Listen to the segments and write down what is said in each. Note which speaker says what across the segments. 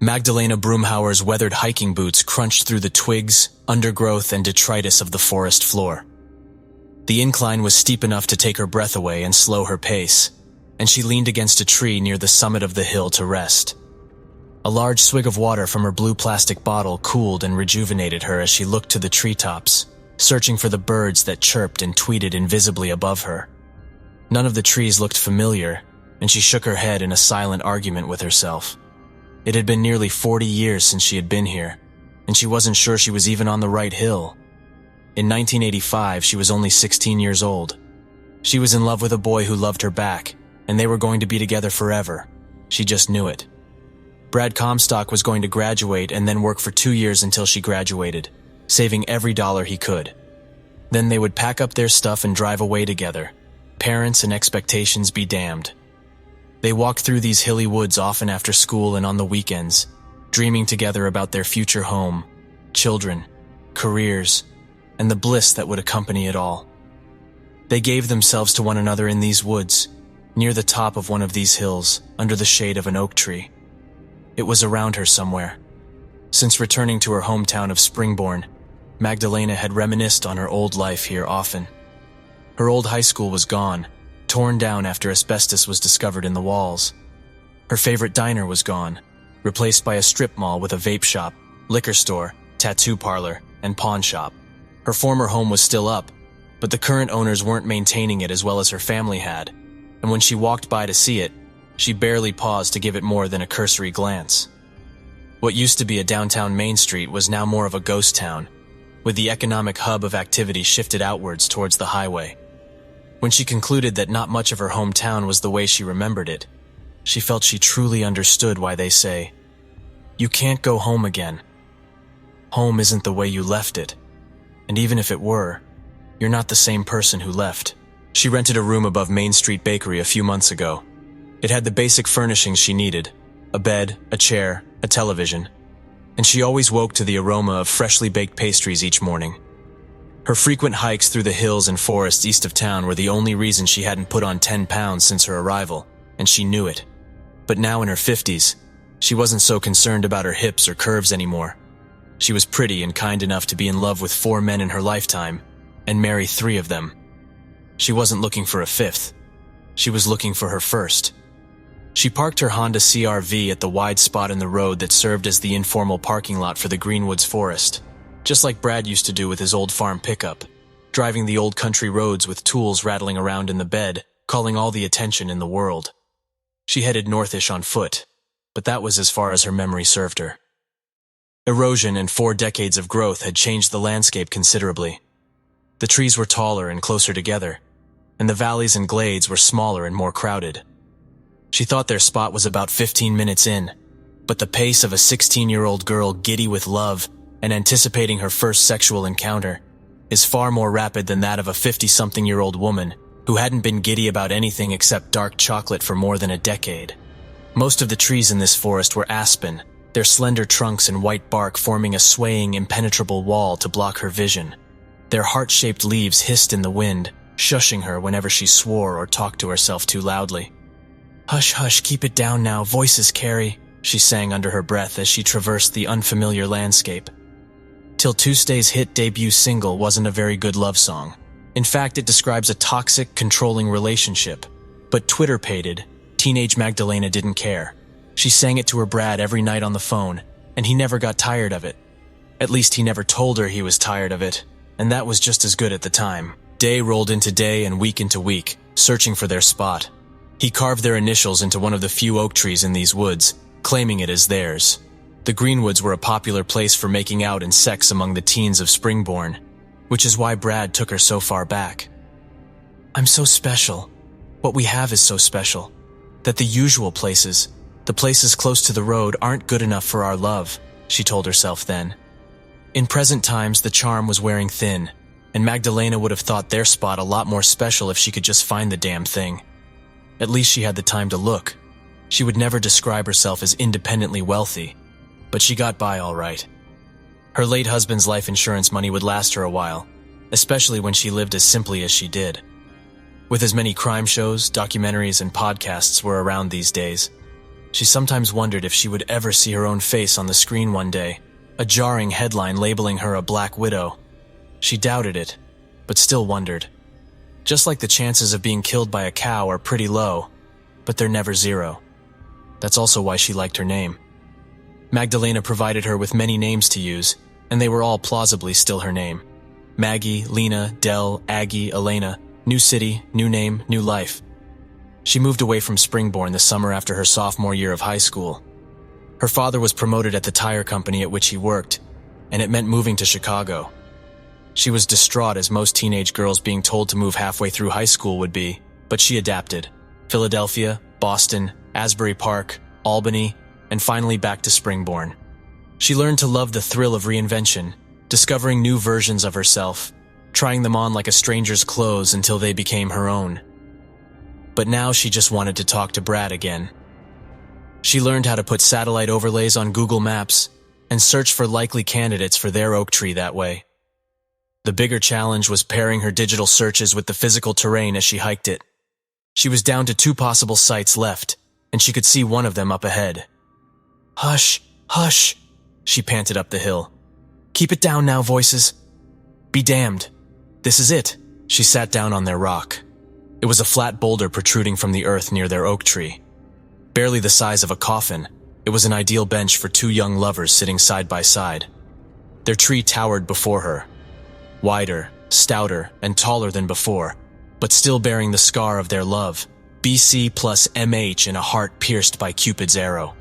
Speaker 1: Magdalena Broomhauer's weathered hiking boots crunched through the twigs, undergrowth, and detritus of the forest floor. The incline was steep enough to take her breath away and slow her pace, and she leaned against a tree near the summit of the hill to rest. A large swig of water from her blue plastic bottle cooled and rejuvenated her as she looked to the treetops, searching for the birds that chirped and tweeted invisibly above her. None of the trees looked familiar, and she shook her head in a silent argument with herself. It had been nearly 40 years since she had been here, and she wasn't sure she was even on the right hill. In 1985, she was only 16 years old. She was in love with a boy who loved her back, and they were going to be together forever. She just knew it. Brad Comstock was going to graduate and then work for 2 years until she graduated, saving every dollar he could. Then they would pack up their stuff and drive away together. Parents and expectations be damned. They walked through these hilly woods often after school and on the weekends, dreaming together about their future home, children, careers, and the bliss that would accompany it all. They gave themselves to one another in these woods, near the top of one of these hills, under the shade of an oak tree. It was around her somewhere. Since returning to her hometown of Springborn, Magdalena had reminisced on her old life here often. Her old high school was gone, torn down after asbestos was discovered in the walls. Her favorite diner was gone, replaced by a strip mall with a vape shop, liquor store, tattoo parlor, and pawn shop. Her former home was still up, but the current owners weren't maintaining it as well as her family had, and when she walked by to see it, she barely paused to give it more than a cursory glance. What used to be a downtown Main Street was now more of a ghost town, with the economic hub of activity shifted outwards towards the highway. When she concluded that not much of her hometown was the way she remembered it, she felt she truly understood why they say, "You can't go home again. Home isn't the way you left it. And even if it were, you're not the same person who left." She rented a room above Main Street Bakery a few months ago. It had the basic furnishings she needed, a bed, a chair, a television, and she always woke to the aroma of freshly baked pastries each morning. Her frequent hikes through the hills and forests east of town were the only reason she hadn't put on 10 pounds since her arrival, and she knew it. But now in her 50s, she wasn't so concerned about her hips or curves anymore. She was pretty and kind enough to be in love with 4 men in her lifetime, and marry 3 of them. She wasn't looking for a 5th. She was looking for her first. She parked her Honda CR-V at the wide spot in the road that served as the informal parking lot for the Greenwoods Forest, just like Brad used to do with his old farm pickup, driving the old country roads with tools rattling around in the bed, calling all the attention in the world. She headed northish on foot, but that was as far as her memory served her. Erosion and 4 decades of growth had changed the landscape considerably. The trees were taller and closer together, and the valleys and glades were smaller and more crowded. She thought their spot was about 15 minutes in, but the pace of a 16-year-old girl giddy with love and anticipating her first sexual encounter is far more rapid than that of a 50-something-year-old woman who hadn't been giddy about anything except dark chocolate for more than a decade. Most of the trees in this forest were aspen, their slender trunks and white bark forming a swaying, impenetrable wall to block her vision. Their heart-shaped leaves hissed in the wind, shushing her whenever she swore or talked to herself too loudly. "Hush, hush, keep it down now, voices carry," she sang under her breath as she traversed the unfamiliar landscape. Till Tuesday's hit debut single wasn't a very good love song. In fact, it describes a toxic, controlling relationship. But Twitter-pated, teenage Magdalena didn't care. She sang it to her Brad every night on the phone, and he never got tired of it. At least he never told her he was tired of it, and that was just as good at the time. Day rolled into day and week into week, searching for their spot. He carved their initials into one of the few oak trees in these woods, claiming it as theirs. The Greenwoods were a popular place for making out and sex among the teens of Springborn, which is why Brad took her so far back. "I'm so special. What we have is so special, that the usual places, the places close to the road, aren't good enough for our love," she told herself then. In present times, the charm was wearing thin, and Magdalena would have thought their spot a lot more special if she could just find the damn thing. At least she had the time to look. She would never describe herself as independently wealthy, but she got by all right. Her late husband's life insurance money would last her a while, especially when she lived as simply as she did. With as many crime shows, documentaries, and podcasts were around these days, She sometimes wondered if she would ever see her own face on the screen one day, a jarring headline labeling her a Black Widow. She doubted it, but still wondered. Just like the chances of being killed by a cow are pretty low, but they're never zero. That's also why she liked her name. Magdelena provided her with many names to use, and they were all plausibly still her name. Maggie, Lena, Dell, Aggie, Elena, new city, new name, new life. She moved away from Springborn the summer after her sophomore year of high school. Her father was promoted at the tire company at which he worked, and it meant moving to Chicago. She was distraught as most teenage girls being told to move halfway through high school would be, but she adapted. Philadelphia, Boston, Asbury Park, Albany, and finally back to Springborn. She learned to love the thrill of reinvention, discovering new versions of herself, trying them on like a stranger's clothes until they became her own. But now she just wanted to talk to Brad again. She learned how to put satellite overlays on Google Maps and search for likely candidates for their oak tree that way. The bigger challenge was pairing her digital searches with the physical terrain as she hiked it. She was down to 2 possible sites left, and she could see one of them up ahead. "Hush, hush," she panted up the hill. "Keep it down now, voices." "Be damned. This is it." She sat down on their rock. It was a flat boulder protruding from the earth near their oak tree. Barely the size of a coffin, it was an ideal bench for 2 young lovers sitting side by side. Their tree towered before her, wider, stouter, and taller than before, but still bearing the scar of their love, BC plus MH in a heart pierced by Cupid's arrow.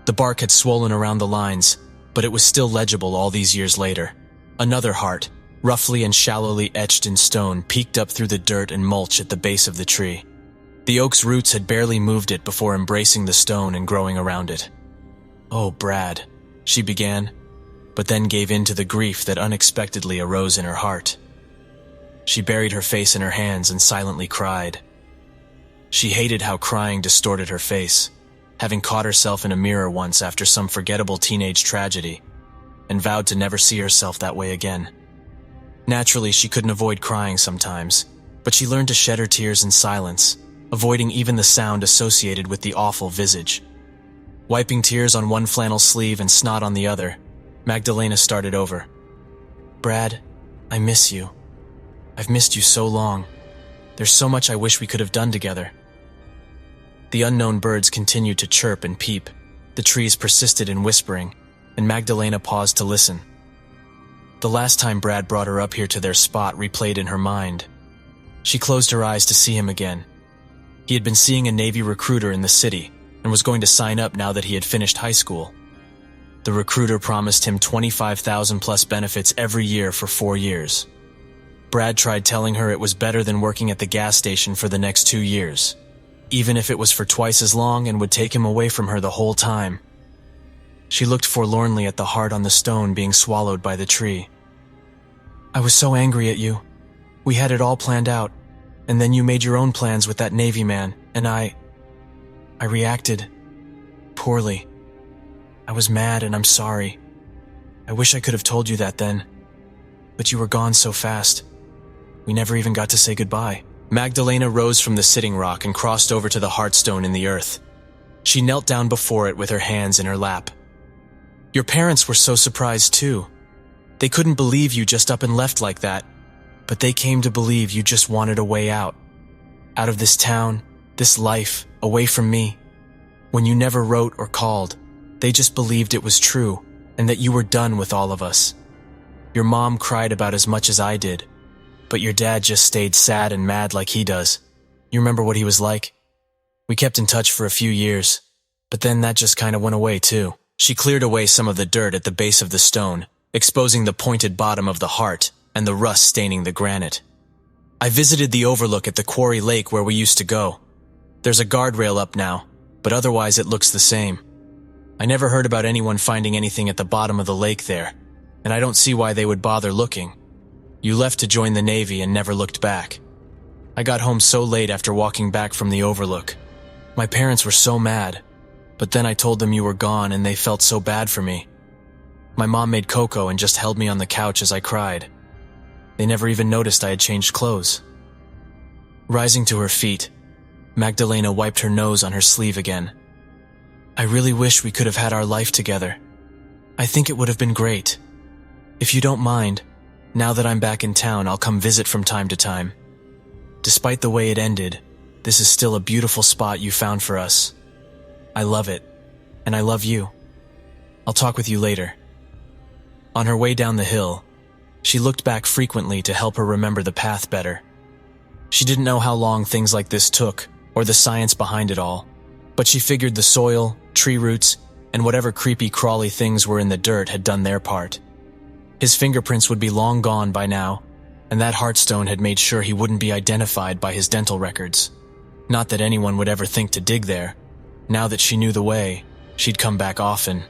Speaker 1: The bark had swollen around the lines, but it was still legible all these years later. Another heart, roughly and shallowly etched in stone, peeked up through the dirt and mulch at the base of the tree. The oak's roots had barely moved it before embracing the stone and growing around it. "Oh, Brad," she began, but then gave in to the grief that unexpectedly arose in her heart. She buried her face in her hands and silently cried. She hated how crying distorted her face, having caught herself in a mirror once after some forgettable teenage tragedy, and vowed to never see herself that way again. Naturally, she couldn't avoid crying sometimes, but she learned to shed her tears in silence, avoiding even the sound associated with the awful visage. Wiping tears on one flannel sleeve and snot on the other, Magdelena started over. "Brad, I miss you. I've missed you so long. There's so much I wish we could have done together." The unknown birds continued to chirp and peep. The trees persisted in whispering, and Magdelena paused to listen. The last time Brad brought her up here to their spot replayed in her mind. She closed her eyes to see him again. He had been seeing a Navy recruiter in the city and was going to sign up now that he had finished high school. The recruiter promised him 25,000 plus benefits every year for 4 years. Brad tried telling her it was better than working at the gas station for the next 2 years, even if it was for twice as long and would take him away from her the whole time. She looked forlornly at the heart on the stone being swallowed by the tree. "I was so angry at you. We had it all planned out, and then you made your own plans with that Navy man, and I reacted poorly. I was mad and I'm sorry. I wish I could have told you that then, but you were gone so fast. We never even got to say goodbye." Magdelena rose from the sitting rock and crossed over to the heartstone in the earth. She knelt down before it with her hands in her lap. "Your parents were so surprised too. They couldn't believe you just up and left like that, but they came to believe you just wanted a way out. Out of this town, this life, away from me. When you never wrote or called, they just believed it was true and that you were done with all of us. Your mom cried about as much as I did, but your dad just stayed sad and mad like he does. You remember what he was like? We kept in touch for a few years, but then that just kind of went away too." She cleared away some of the dirt at the base of the stone, exposing the pointed bottom of the heart and the rust staining the granite. "I visited the overlook at the quarry lake where we used to go. There's a guardrail up now, but otherwise it looks the same. I never heard about anyone finding anything at the bottom of the lake there, and I don't see why they would bother looking. You left to join the Navy and never looked back. I got home so late after walking back from the overlook. My parents were so mad, but then I told them you were gone and they felt so bad for me. My mom made cocoa and just held me on the couch as I cried. They never even noticed I had changed clothes." Rising to her feet, Magdelena wiped her nose on her sleeve again. I really wish we could have had our life together. I think it would have been great. If you don't mind, now that I'm back in town, I'll come visit from time to time. Despite the way it ended, this is still a beautiful spot you found for us. I love it, and I love you. I'll talk with you later." On her way down the hill, she looked back frequently to help her remember the path better. She didn't know how long things like this took, or the science behind it all, but she figured the soil, tree roots, and whatever creepy crawly things were in the dirt had done their part. His fingerprints would be long gone by now, and that heartstone had made sure he wouldn't be identified by his dental records. Not that anyone would ever think to dig there. Now that she knew the way, she'd come back often.